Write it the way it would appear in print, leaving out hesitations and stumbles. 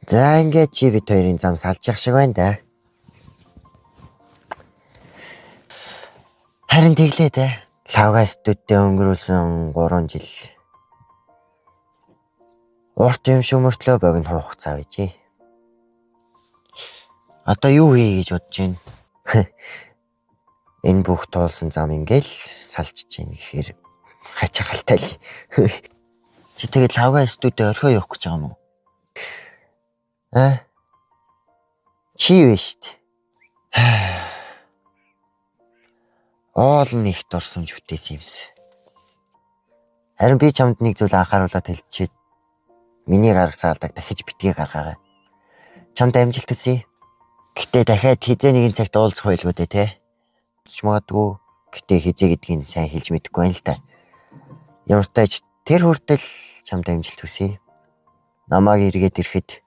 За ингээд чи бид хоёрын зам салж явах шиг байна да. Харин тэглээ те. Лавга студидтэй өнгөрүүлсэн 3 жил. Урт юм шиг мөртлөө богино хугацаа байжээ. Одоо юу хий гэж бодож байна? Энэ бүх туулсан зам ингээл салж чинь гэхээр хачаалтай л. Чи тэгээд лавга студид орхио явах гэж байгаа юм уу? Чи вэ штт. Оолн ихт орсомж бүтээсэн юмс. Харин би чамд нэг зүйл анхааруулаад хэлчихээд миний гаргасан алдааг дахиж битгий гаргаарай. Чамд амжилт хүсье. Гэтэ дахиад хизээ нэгэн цагт уулзах байлгүй дээ те. Ч магадгүй. Гэтэ хизээ гэдгийг сайн хэлж мэдэхгүй байна л да. Ямар ч тач тэр хүртэл чамд амжилт хүсье. Намааг эргээд ирэхэд